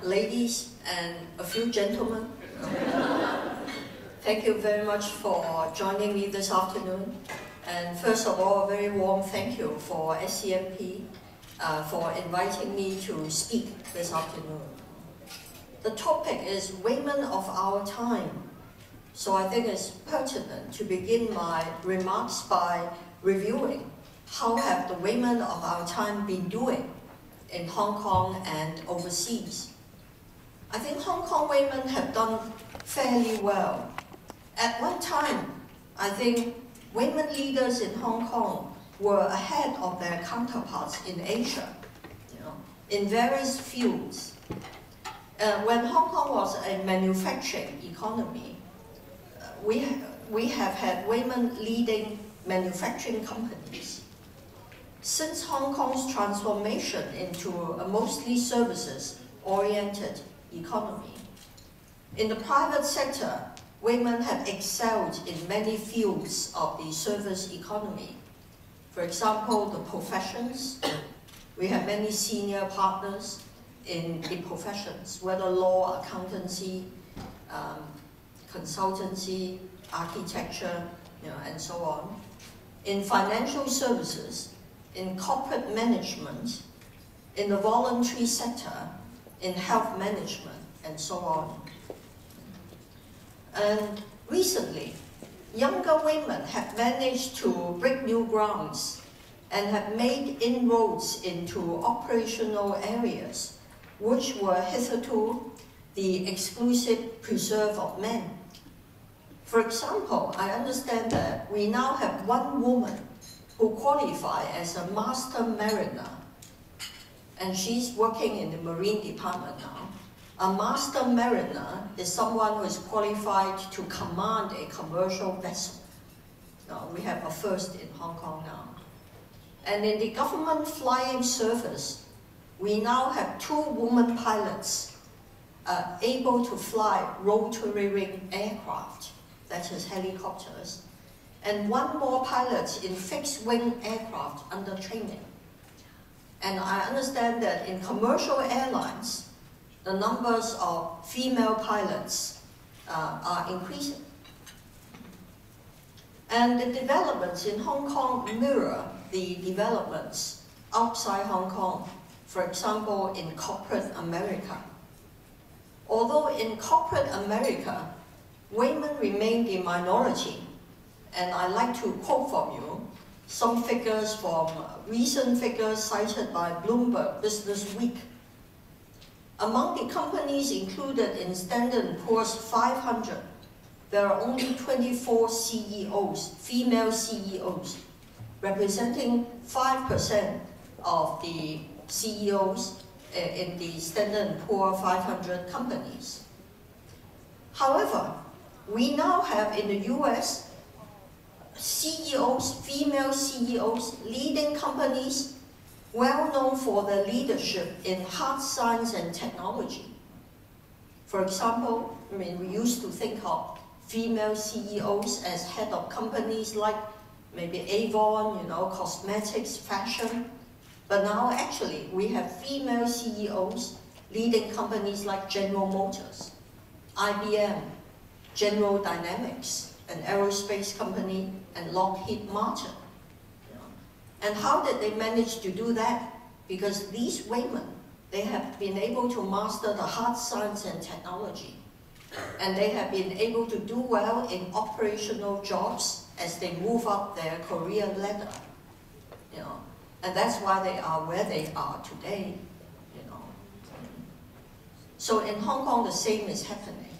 ladies and a few gentlemen. Thank you very much for joining me this afternoon. And first of all, a very warm thank you for SCMP for inviting me to speak this afternoon. The topic is women of our time. So I think it's pertinent to begin my remarks by reviewing how have the women of our time been doing in Hong Kong and overseas. I think Hong Kong women have done fairly well. At one time, I think women leaders in Hong Kong were ahead of their counterparts in Asia, in various fields. When Hong Kong was a manufacturing economy, we have had women leading manufacturing companies. Since Hong Kong's transformation into a mostly services-oriented economy, in the private sector, women have excelled in many fields of the service economy. For example, the professions. We have many senior partners in the professions, whether law, accountancy, consultancy, architecture, and so on. In financial services, in corporate management, in the voluntary sector, in health management, and so on. And recently, younger women have managed to break new grounds and have made inroads into operational areas which were hitherto the exclusive preserve of men. For example, I understand that we now have one woman who qualifies as a master mariner, and she's working in the marine department now. A master mariner is someone who is qualified to command a commercial vessel. Now, we have a first in Hong Kong now. And in the government flying service, we now have 2 women pilots able to fly rotary wing aircraft, that is helicopters, and 1 more pilot in fixed wing aircraft under training. And I understand that in commercial airlines, the numbers of female pilots are increasing. And the developments in Hong Kong mirror the developments outside Hong Kong, for example, in corporate America. Although in corporate America, women remain the minority, and I'd like to quote from you some figures from recent figures cited by Bloomberg Business Week. Among the companies included in Standard & Poor's 500, there are only 24 CEOs, female CEOs, representing 5% of the CEOs in the Standard & Poor 500 companies. However, we now have in the US CEOs, female CEOs, leading companies well known for their leadership in hard science and technology. For example, we used to think of female CEOs as head of companies like maybe Avon, cosmetics, fashion. But now actually we have female CEOs leading companies like General Motors, IBM, General Dynamics, an aerospace company, and Lockheed Martin. And how did they manage to do that? Because these women, they have been able to master the hard science and technology. And they have been able to do well in operational jobs as they move up their career ladder. And that's why they are where they are today. So in Hong Kong, the same is happening.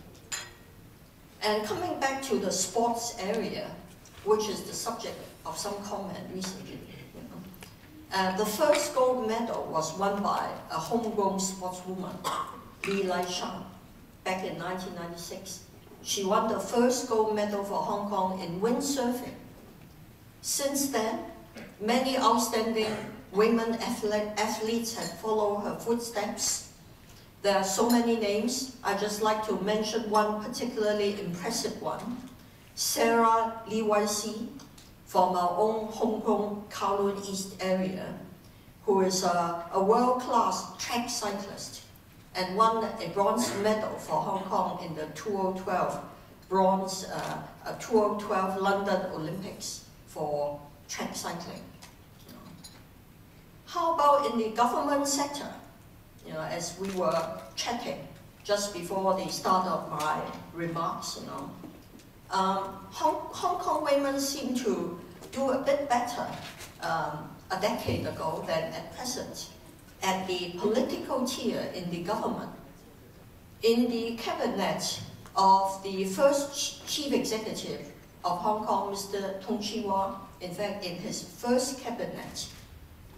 And coming back to the sports area, which is the subject of some comment recently. The first gold medal was won by a homegrown sportswoman, Li Lai-shang, back in 1996. She won the first gold medal for Hong Kong in windsurfing. Since then, many outstanding women athletes have followed her footsteps. There are so many names. I'd just like to mention one particularly impressive one, Sarah Li Wai-si, from our own Hong Kong Kowloon East area, who is a world-class track cyclist. and won a bronze medal for Hong Kong in the 2012 London Olympics for track cycling. How about in the government sector? As we were chatting just before the start of my remarks, Hong Kong women seem to do a bit better a decade ago than at present at the political tier in the government. In the cabinet of the first chief executive of Hong Kong, Mr. Tung Chee-hwa, in fact, in his first cabinet,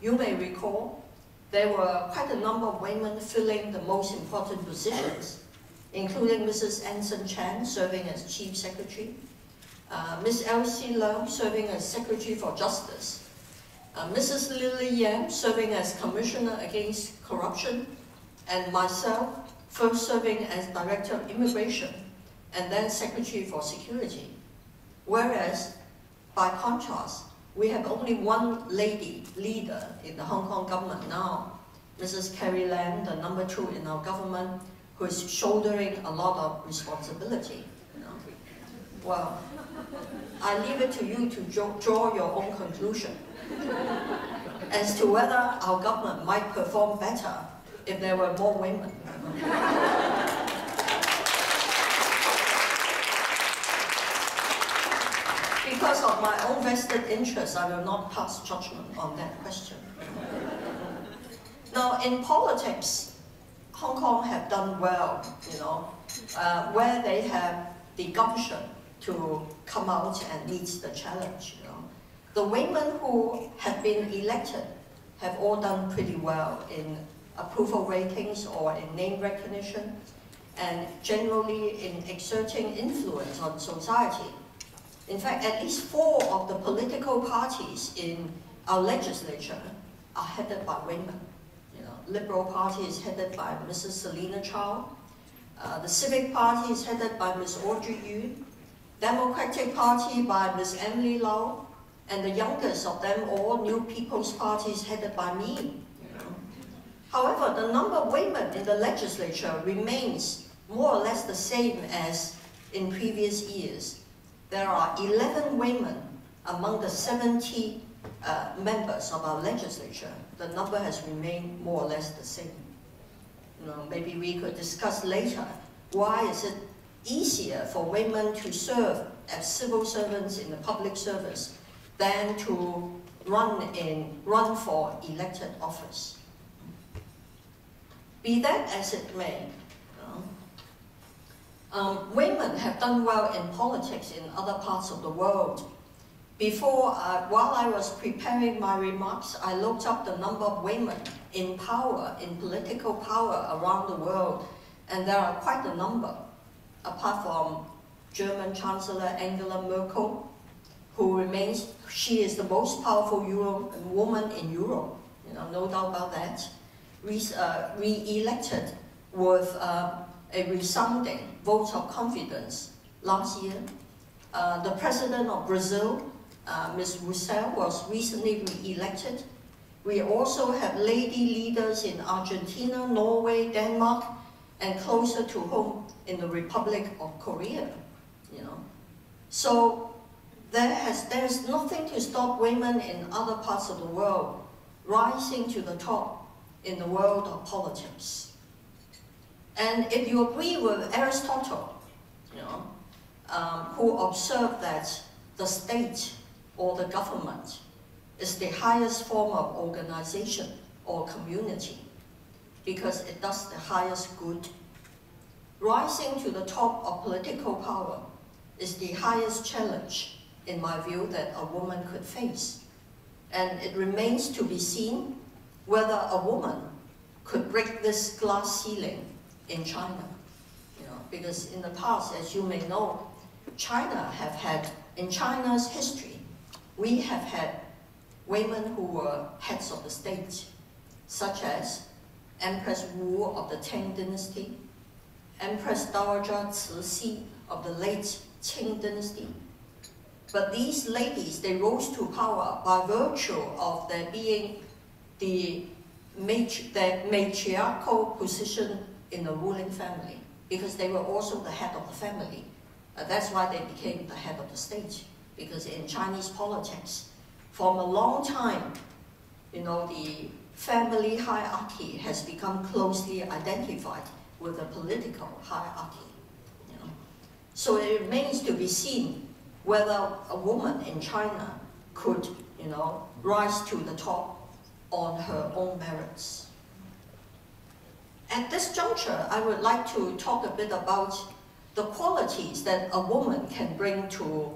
you may recall there were quite a number of women filling the most important positions, including Mrs. Anson Chan serving as Chief Secretary, Ms. Elsie Leung serving as Secretary for Justice, Mrs. Lily Yam serving as Commissioner Against Corruption, and myself first serving as Director of Immigration and then Secretary for Security. Whereas, by contrast, we have only one lady leader in the Hong Kong government now, Mrs. Carrie Lam, the number 2 in our government, who is shouldering a lot of responsibility. Well, I leave it to you to draw your own conclusion as to whether our government might perform better if there were more women. Because of my own vested interest, I will not pass judgment on that question. Now, in politics, Hong Kong have done well, where they have the gumption to come out and meet the challenge. The women who have been elected have all done pretty well in approval ratings or in name recognition, and generally in exerting influence on society. In fact, at least 4 of the political parties in our legislature are headed by women. Liberal Party is headed by Mrs. Selina Chow. The Civic Party is headed by Ms. Audrey Yu. Democratic Party by Ms. Emily Lau. And the youngest of them all, New People's Party, is headed by me. However, the number of women in the legislature remains more or less the same as in previous years. There are 11 women among the 70 members of our legislature. The number has remained more or less the same. Maybe we could discuss later why is it easier for women to serve as civil servants in the public service than to run for elected office. Be that as it may, women have done well in politics in other parts of the world. While I was preparing my remarks, I looked up the number of women in power, in political power around the world, and there are quite a number, apart from German Chancellor Angela Merkel, who remains, she is the most powerful woman in Europe, no doubt about that, re-elected with a resounding vote of confidence last year. The President of Brazil, Ms. Rousseff, was recently re-elected. We also have lady leaders in Argentina, Norway, Denmark, and closer to home in the Republic of Korea. So there's nothing to stop women in other parts of the world rising to the top in the world of politics. And if you agree with Aristotle, who observed that the state or the government is the highest form of organization or community because it does the highest good, rising to the top of political power is the highest challenge, in my view, that a woman could face. And it remains to be seen whether a woman could break this glass ceiling in China. Because in the past, as you may know, in China's history, we have had women who were heads of the state, such as Empress Wu of the Tang dynasty, Empress Dowager Cixi of the late Qing dynasty. But these ladies, they rose to power by virtue of their being their matriarchal position in the ruling family, because they were also the head of the family. That's why they became the head of the state, because in Chinese politics, from a long time, the family hierarchy has become closely identified with the political hierarchy. So it remains to be seen whether a woman in China could, rise to the top on her own merits. At this juncture, I would like to talk a bit about the qualities that a woman can bring to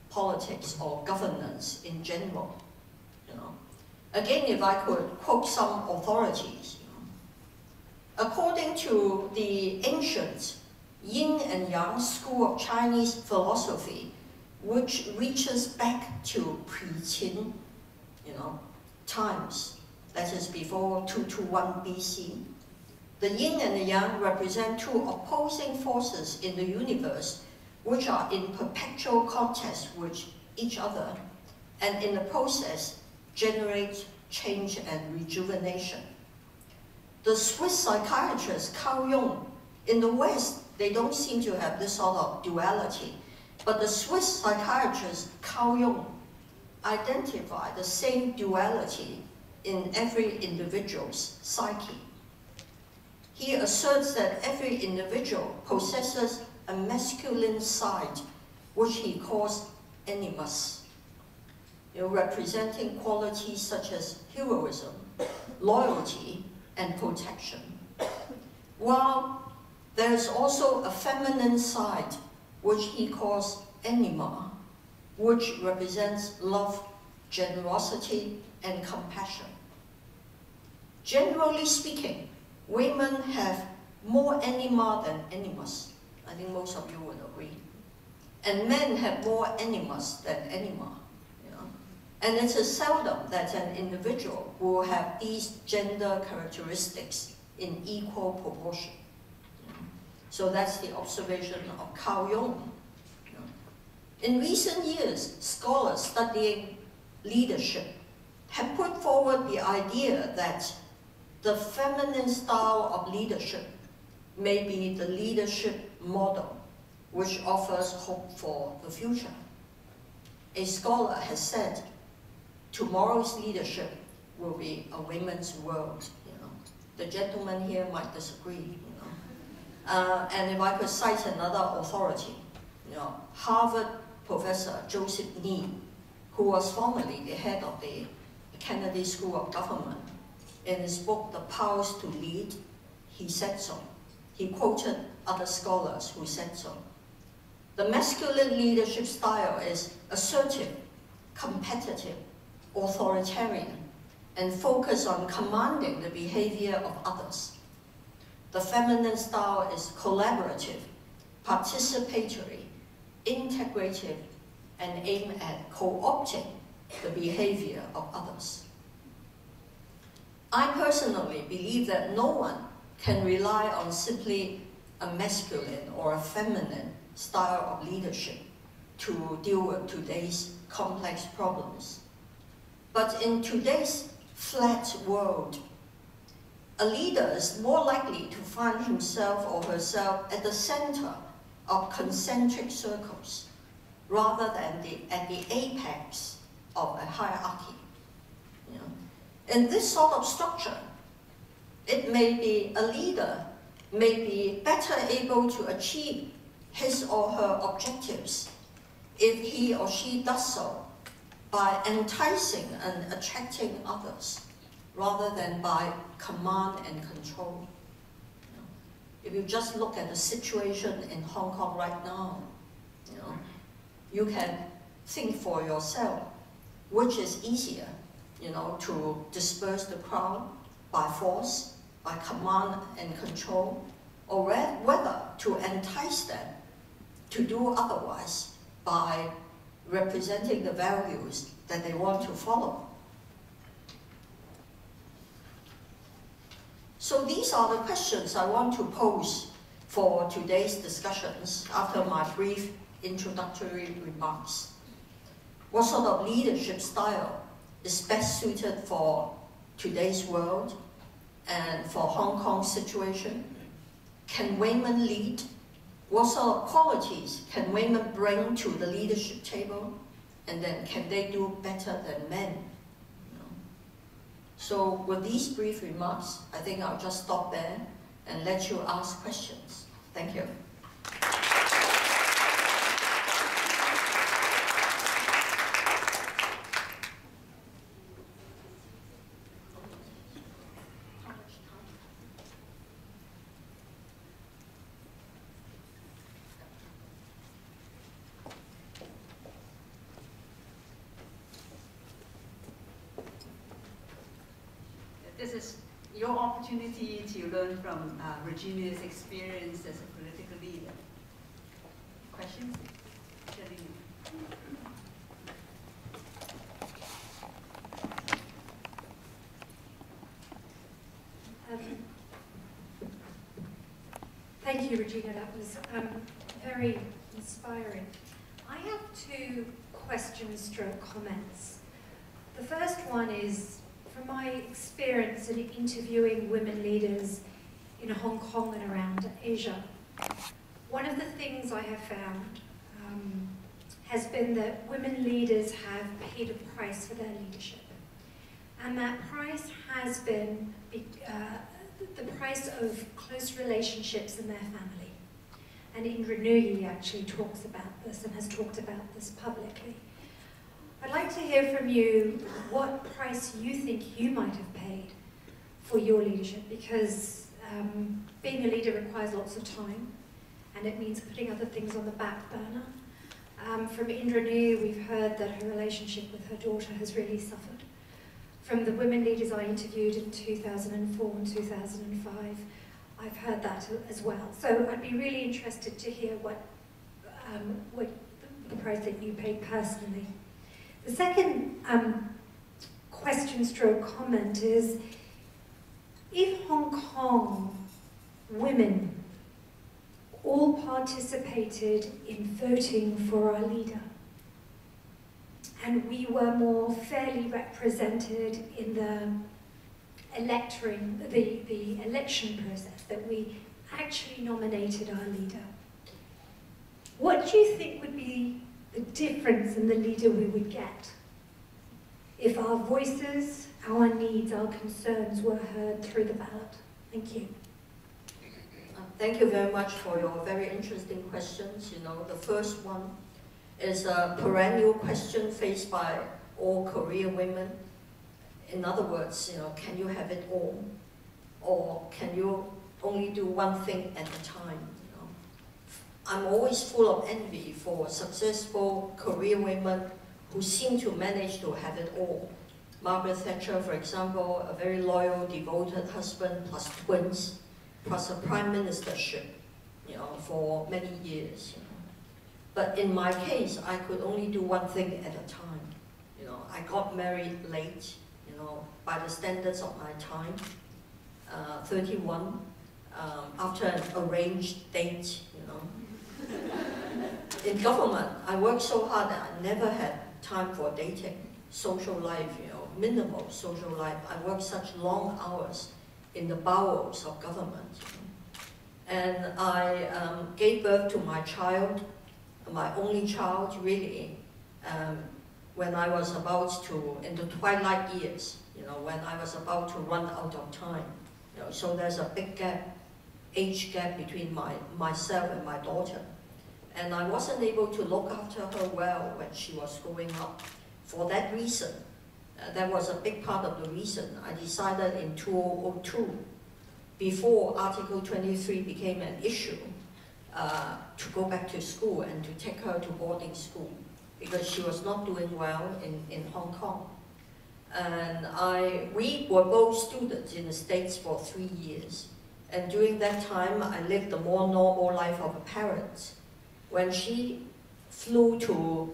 politics or governance in general. Again, if I could quote some authorities. According to the ancient Yin and Yang school of Chinese philosophy, which reaches back to pre-Qin, times, that is before 221 BC. The Yin and the Yang represent two opposing forces in the universe, which are in perpetual contest with each other, and in the process generate change and rejuvenation. The Swiss psychiatrist Carl Jung, in the West, they don't seem to have this sort of duality, but the Swiss psychiatrist Carl Jung identified the same duality in every individual's psyche. He asserts that every individual possesses a masculine side, which he calls animus, representing qualities such as heroism, loyalty, and protection. While there is also a feminine side, which he calls anima, which represents love, generosity, and compassion. Generally speaking, women have more anima than animus. I think most of you would agree. And men have more animus than anima. And it is seldom that an individual will have these gender characteristics in equal proportion. So that's the observation of Carl Jung. In recent years, scholars studying leadership have put forward the idea that the feminine style of leadership may be the leadership model which offers hope for the future. A scholar has said, tomorrow's leadership will be a women's world. The gentleman here might disagree. And if I could cite another authority, Harvard Professor Joseph Nye, who was formerly the head of the Kennedy School of Government, in his book, The Powers to Lead, he said so. He quoted other scholars who said so. The masculine leadership style is assertive, competitive, authoritarian, and focused on commanding the behavior of others. The feminine style is collaborative, participatory, integrative, and aimed at co-opting the behavior of others. I personally believe that no one can rely on simply a masculine or a feminine style of leadership to deal with today's complex problems. But in today's flat world, a leader is more likely to find himself or herself at the center of concentric circles rather than at the apex of a hierarchy. In this sort of structure, it may be a leader may be better able to achieve his or her objectives if he or she does so by enticing and attracting others rather than by command and control. If you just look at the situation in Hong Kong right now, you can think for yourself which is easier, to disperse the crowd by force, by command and control, or whether to entice them to do otherwise by representing the values that they want to follow. So these are the questions I want to pose for today's discussions after my brief introductory remarks. What sort of leadership style is best suited for today's world and for Hong Kong's situation? can women lead? What sort of qualities can women bring to the leadership table? And then can they do better than men? So with these brief remarks, I think I'll just stop there and let you ask questions. Thank you. This is your opportunity to learn from Regina's experience as a political leader. Questions? Thank you, Regina. That was very inspiring. I have two questions/comments. The first one is, from my experience in interviewing women leaders in Hong Kong and around Asia, one of the things I have found has been that women leaders have paid a price for their leadership. And that price has been the price of close relationships in their family. And Indra Nooyi actually talks about this and has talked about this publicly. I'd like to hear from you what price you think you might have paid for your leadership, because being a leader requires lots of time, and it means putting other things on the back burner. From Indra Nooyi, we've heard that her relationship with her daughter has really suffered. From the women leaders I interviewed in 2004 and 2005, I've heard that as well. So I'd be really interested to hear what the price that you paid personally. The second question/comment is, if Hong Kong women all participated in voting for our leader, and we were more fairly represented in the election process, that we actually nominated our leader, what do you think would be the difference in the leader we would get if our voices, our needs, our concerns were heard through the ballot? Thank you. Thank you very much for your very interesting questions. You know, the first one is a perennial question faced by all career women. In other words, you know, can you have it all? Or can you only do one thing at a time? You know? I'm always full of envy for successful career women who seem to manage to have it all. Margaret Thatcher, for example, a very loyal, devoted husband, plus twins, plus a prime ministership, you know, for many years. You know. But in my case, I could only do one thing at a time. You know, I got married late, you know, by the standards of my time, 31, after an arranged date, you know. In government, I worked so hard that I never had time for dating, social life, you know, minimal social life. I worked such long hours in the bowels of government. You know. And I gave birth to my child, my only child, really, when I was about to, in the twilight years, you know, when I was about to run out of time. You know, so there's a big gap, age gap between myself and my daughter. And I wasn't able to look after her well when she was growing up. For that reason, that was a big part of the reason I decided in 2002, before Article 23 became an issue, to go back to school and to take her to boarding school, because she was not doing well in Hong Kong. And we were both students in the States for 3 years. And during that time, I lived the more normal life of a parent. When she flew to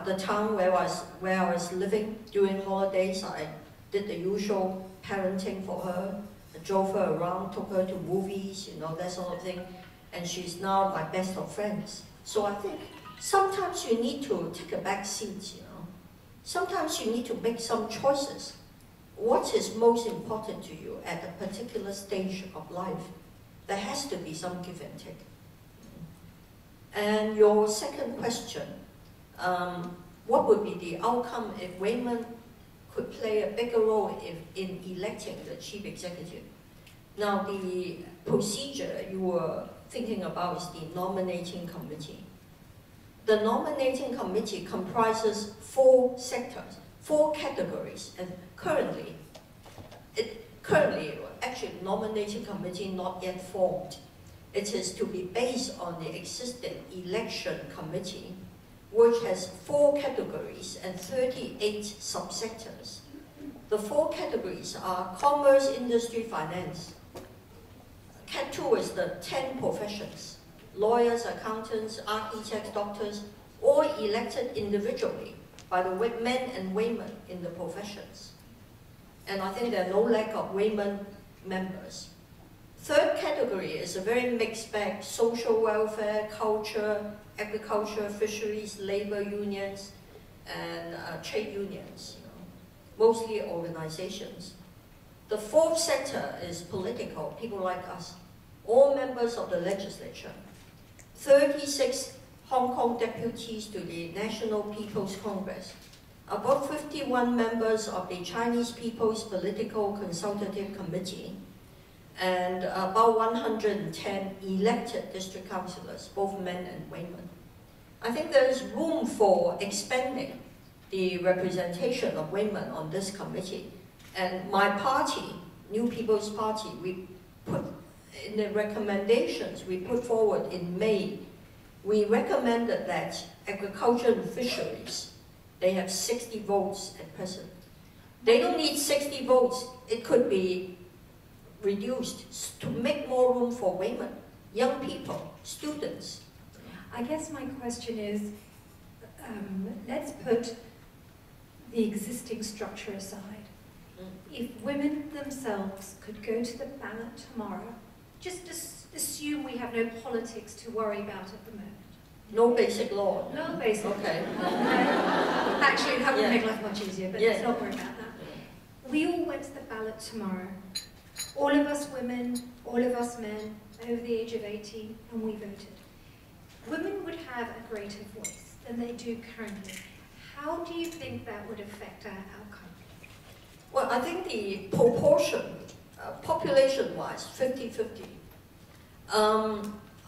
the town where I was living during holidays, I did the usual parenting for her. I drove her around, took her to movies, you know, that sort of thing. And she's now my best of friends. So I think sometimes you need to take a back seat, you know. Sometimes you need to make some choices. What is most important to you at a particular stage of life? there has to be some give and take. And your second question, what would be the outcome if women could play a bigger role in electing the chief executive? Now, the procedure you were thinking about is the nominating committee. The nominating committee comprises 4 sectors, 4 categories, and currently, actually, nominating committee not yet formed. It is to be based on the existing election committee, which has 4 categories and 38 subsectors. The 4 categories are commerce, industry, finance. Cat 2 is the 10 professions. Lawyers, accountants, architects, doctors, all elected individually by the men and women in the professions. And I think there are no lack of women members. Third category is a very mixed bag: social welfare, culture, agriculture, fisheries, labor unions, and trade unions, mostly organizations. The 4th sector is political, people like us, all members of the legislature. 36 Hong Kong deputies to the National People's Congress, about 51 members of the Chinese People's Political Consultative Committee, and about 110 elected district councillors, both men and women. I think there is room for expanding the representation of women on this committee. And my party, New People's Party, we put in the recommendations we put forward in May, we recommended that agriculture and fisheries, they have 60 votes at present. They don't need 60 votes. It could be reduced to make more room for women, young people, students. I guess my question is, let's put the existing structure aside. If women themselves could go to the ballot tomorrow, just assume we have no politics to worry about at the moment. No basic law. No basic law. Okay. Actually, that would make life much easier, but let's not worry about that. We all went to the ballot tomorrow. All of us women, all of us men, over the age of 18, and we voted. Women would have a greater voice than they do currently. How do you think that would affect our outcome? Well, I think the proportion, population-wise, 50-50.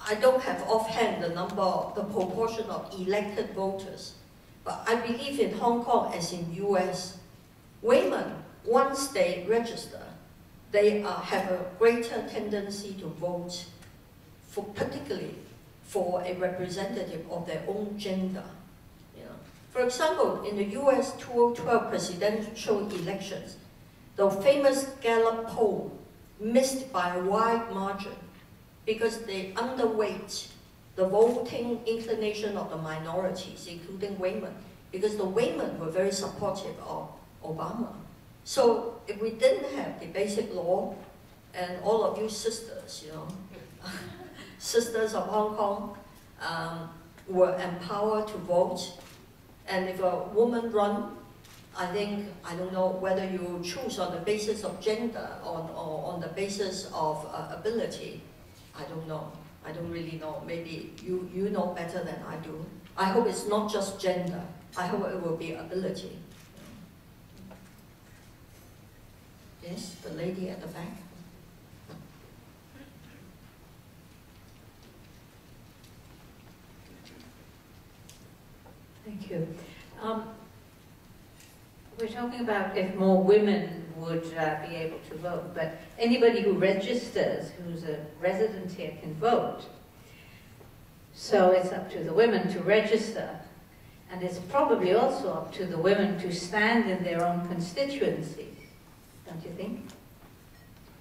I don't have offhand the proportion of elected voters, but I believe in Hong Kong as in US, women, once they register, they have a greater tendency to vote, particularly for a representative of their own gender. For example, in the US 2012 presidential elections, the famous Gallup poll missed by a wide margin because they underweight the voting inclination of the minorities, including women, because the women were very supportive of Obama. So if we didn't have the basic law, and all of you sisters, sisters of Hong Kong, were empowered to vote, and if a woman run, I don't know whether you choose on the basis of gender or on the basis of ability. I don't know. I don't really know. Maybe you know better than I do. I hope it's not just gender. I hope it will be ability. Yes, the lady at the back. Thank you. We're talking about if more women would be able to vote, but anybody who registers, who's a resident here, can vote. So it's up to the women to register, and it's probably also up to the women to stand in their own constituencies, don't you think?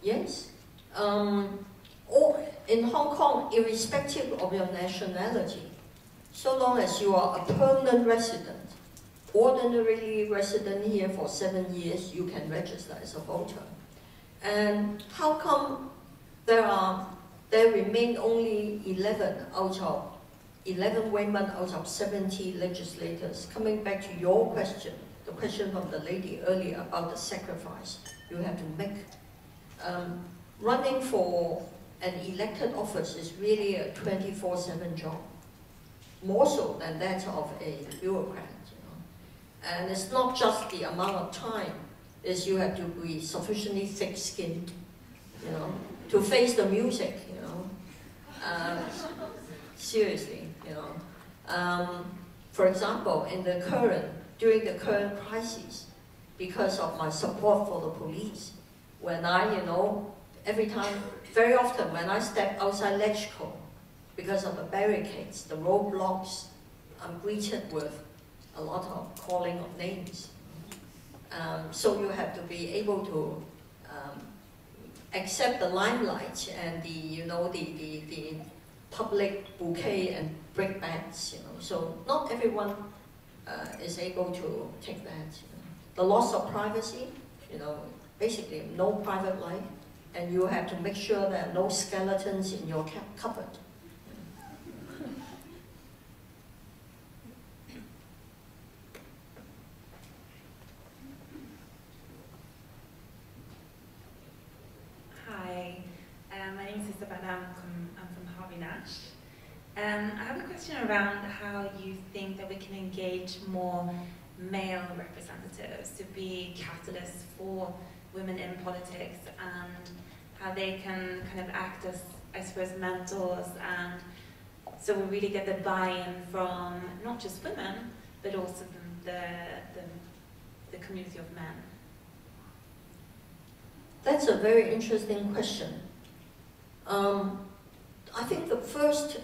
Yes. In Hong Kong, irrespective of your nationality, so long as you are a permanent resident, ordinarily resident here for 7 years, you can register as a voter. And how come there remain only 11 women out of 70 legislators? Coming back to your question, the question from the lady earlier about the sacrifice you have to make. Running for an elected office is really a 24/7 job, more so than that of a bureaucrat. And it's not just the amount of time, is you have to be sufficiently thick-skinned, to face the music, seriously, For example, during the current crisis, because of my support for the police, when I, very often when I step outside Lechco, because of the barricades, the roadblocks, I'm greeted with a lot of calling of names. So you have to be able to accept the limelight and the public bouquet and brickbats, So not everyone is able to take that. The loss of privacy, basically no private life, and you have to make sure there are no skeletons in your cupboard. Hi, my name is Isabella. I'm from Harvey Nash. I have a question around how you think that we can engage more male representatives to be catalysts for women in politics, and how they can kind of act as, I suppose, mentors, and so we really get the buy-in from not just women, but also the community of men. That's a very interesting question. I think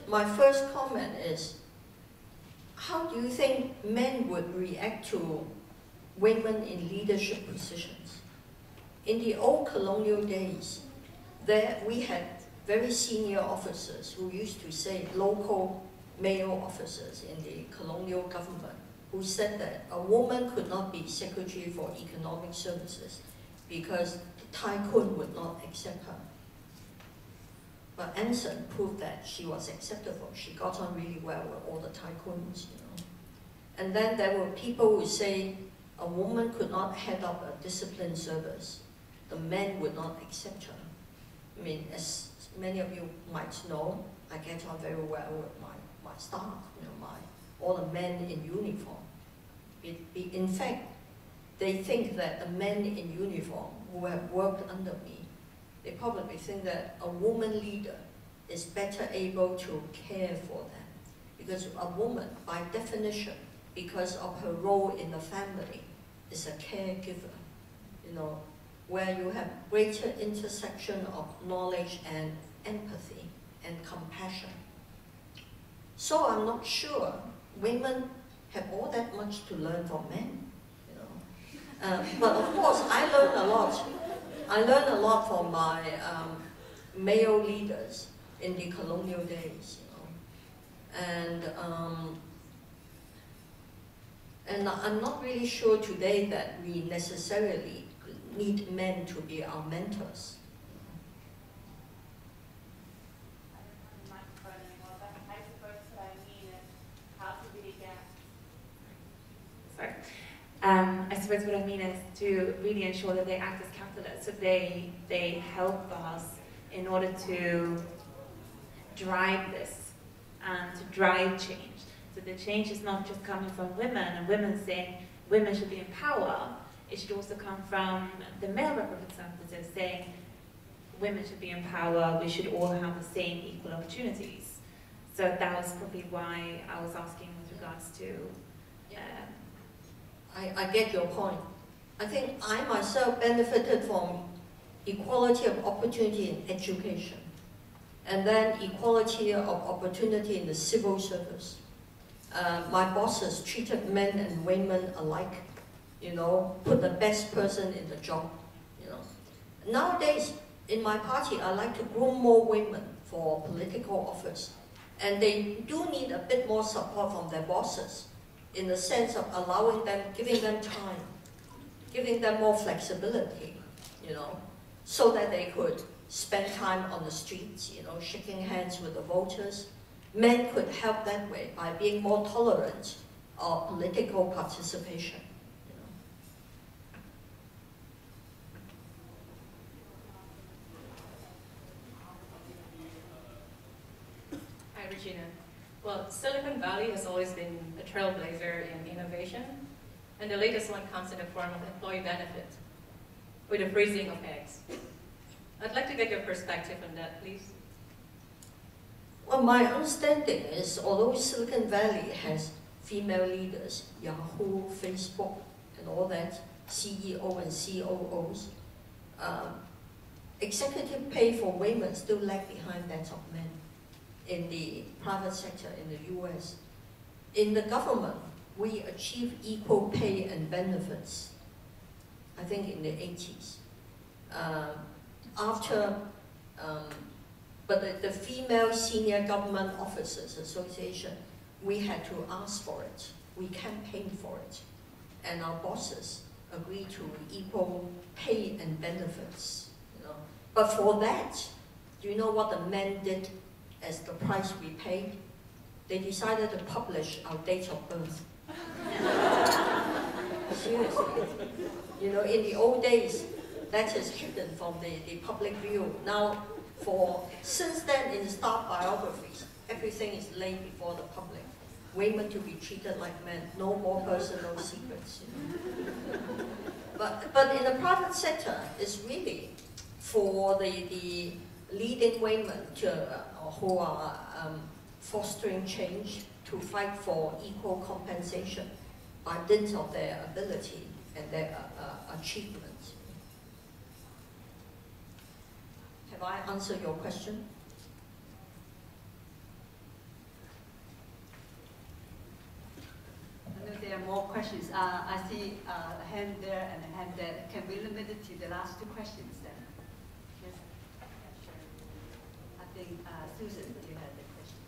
my first comment is, how do you think men would react to women in leadership positions? In the old colonial days, we had very senior officers who used to say, local male officers in the colonial government, who said that a woman could not be secretary for economic services because the tycoon would not accept her. But Anson proved that she was acceptable. She got on really well with all the tycoons, And then there were people who say a woman could not head up a disciplined service. The men would not accept her. I mean, as many of you might know, I get on very well with my staff, all the men in uniform. In fact, they think that the men in uniform who have worked under me, they probably think that a woman leader is better able to care for them. Because a woman, by definition, because of her role in the family, is a caregiver, where you have greater intersection of knowledge and empathy and compassion. So I'm not sure women have all that much to learn from men, But of course, I learned a lot. I learned a lot from my male leaders in the colonial days, And I'm not really sure today that we necessarily need men to be our mentors. I suppose what I mean is to really ensure that they act as catalysts, so they help us in order to drive this and to drive change. So the change is not just coming from women and women saying women should be in power. It should also come from the male representatives saying women should be in power, we should all have the same equal opportunities. So that was probably why I was asking with regards to I get your point. I think I myself benefited from equality of opportunity in education, and then equality of opportunity in the civil service. My bosses treated men and women alike, put the best person in the job, Nowadays, in my party, I like to groom more women for political office, and they do need a bit more support from their bosses, in the sense of allowing them, giving them time, giving them more flexibility, so that they could spend time on the streets, shaking hands with the voters. Men could help that way by being more tolerant of political participation. Regina. Well, Silicon Valley has always been a trailblazer in innovation, and the latest one comes in the form of employee benefit, with the freezing of eggs. I'd like to get your perspective on that, please. Well, my understanding is, although Silicon Valley has female leaders, Yahoo, Facebook, and all that, CEO and COOs, executive pay for women still lag behind that of men in the private sector in the US. In the government, we achieved equal pay and benefits, I think in the 80s. But the Female Senior Government Officers Association, we had to ask for it. We campaigned for it. And our bosses agreed to equal pay and benefits. You know. But for that, do you know what the men did as the price we paid? They decided to publish our date of birth. Seriously. You know, in the old days, that is hidden from the public view. Now, since then, in staff biographies, everything is laid before the public. Women to be treated like men, no more personal secrets. You know. But in the private sector, it's really for the leading women who are fostering change to fight for equal compensation by dint of their ability and their achievements. Have I answered your question? I know there are more questions. I see a hand there and a hand there. Can we limit it to the last two questions then? Yes. I think Susan, you had the question.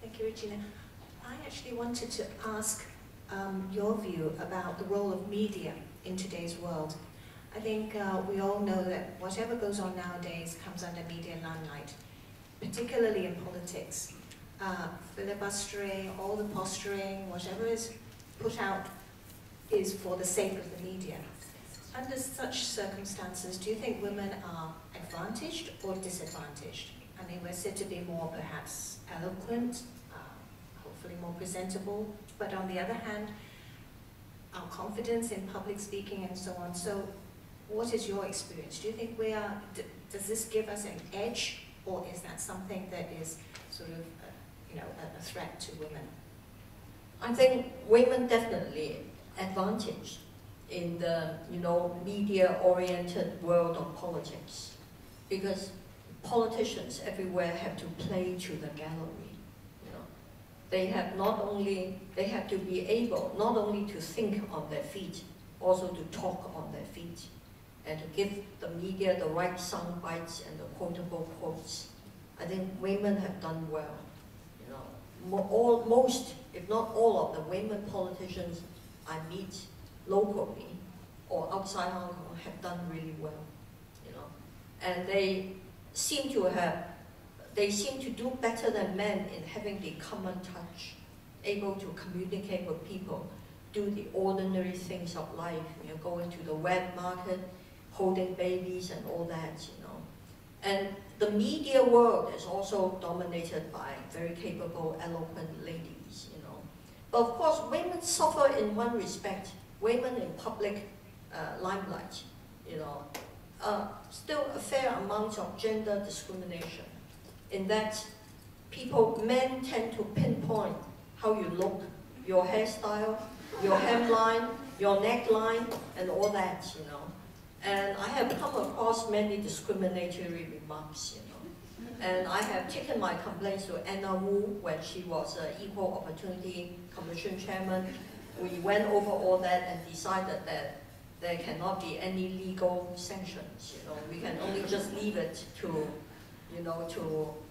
Thank you, Regina. I actually wanted to ask your view about the role of media in today's world. I think we all know that whatever goes on nowadays comes under media limelight, particularly in politics. Filibustering, all the posturing, whatever is put out is for the sake of the media. Under such circumstances, do you think women are advantaged or disadvantaged? I mean, we're said to be more perhaps eloquent, hopefully more presentable, but on the other hand, our confidence in public speaking and so on. So what is your experience? Do you think does this give us an edge, or is that something that is sort of, a threat to women? I think women definitely advantaged in the, media-oriented world of politics, because politicians everywhere have to play to the gallery. They have to be able not only to think on their feet, also to talk on their feet, and to give the media the right sound bites and the quotable quotes. I think women have done well. Most, if not all, of the women politicians I meet locally or outside Hong Kong have done really well. And they seem to do better than men in having the common touch, able to communicate with people, do the ordinary things of life, going to the wet market, holding babies and all that, And the media world is also dominated by very capable, eloquent ladies, But of course, women suffer in one respect. Women in public limelight, still a fair amount of gender discrimination. In that men tend to pinpoint how you look, your hairstyle, your hemline, your neckline, and all that, And I have come across many discriminatory remarks, And I have taken my complaints to Anna Wu when she was Equal Opportunity Commission Chairman. We went over all that and decided that there cannot be any legal sanctions, We can only just leave it to, to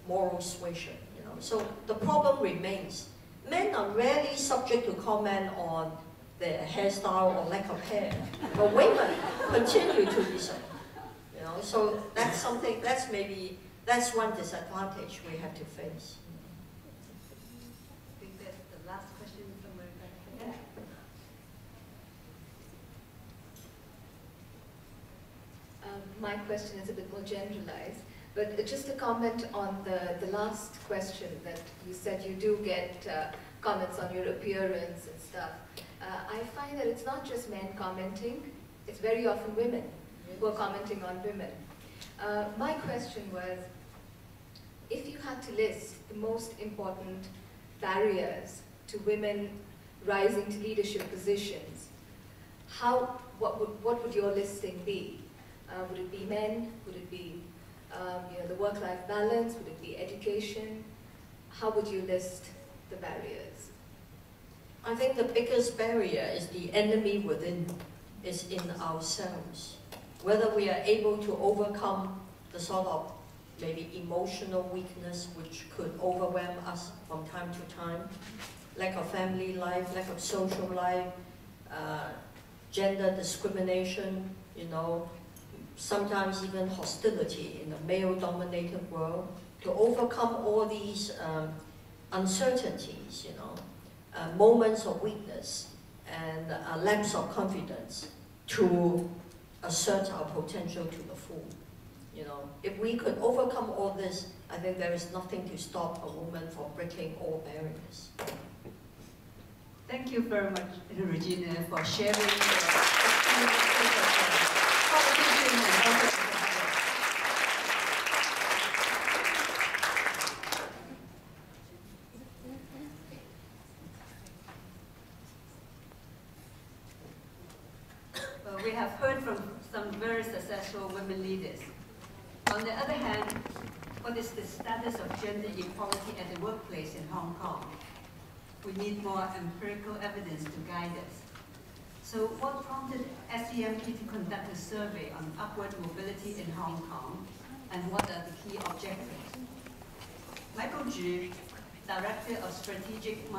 moral suasion, So the problem remains. Men are rarely subject to comment on their hairstyle or lack of hair, but women continue to be so. So that's something. That's one disadvantage we have to face. I think that's the last question from America. My question is a bit more generalized. But just a comment on the last question that you said you do get comments on your appearance and stuff. I find that it's not just men commenting, it's very often women who are commenting on women. My question was, if you had to list the most important barriers to women rising to leadership positions, what would your listing be? Would it be men? Would it be the work-life balance? Would it be education? How would you list the barriers? I think the biggest barrier is the enemy within, is in ourselves. Whether we are able to overcome the sort of maybe emotional weakness which could overwhelm us from time to time, lack of family life, lack of social life, gender discrimination, sometimes even hostility in a male-dominated world. To overcome all these uncertainties, moments of weakness and lapse of confidence, to assert our potential to the full. If we could overcome all this, I think there is nothing to stop a woman from breaking all barriers. Thank you very much, Regina, for sharing your experiences of competition and also we have heard from some very successful women leaders. On the other hand, what is the status of gender equality at the workplace in Hong Kong? We need more empirical evidence to guide us. So what prompted SEMP to conduct a survey on upward mobility in Hong Kong, and what are the key objectives? Michael Zhu, Director of Strategic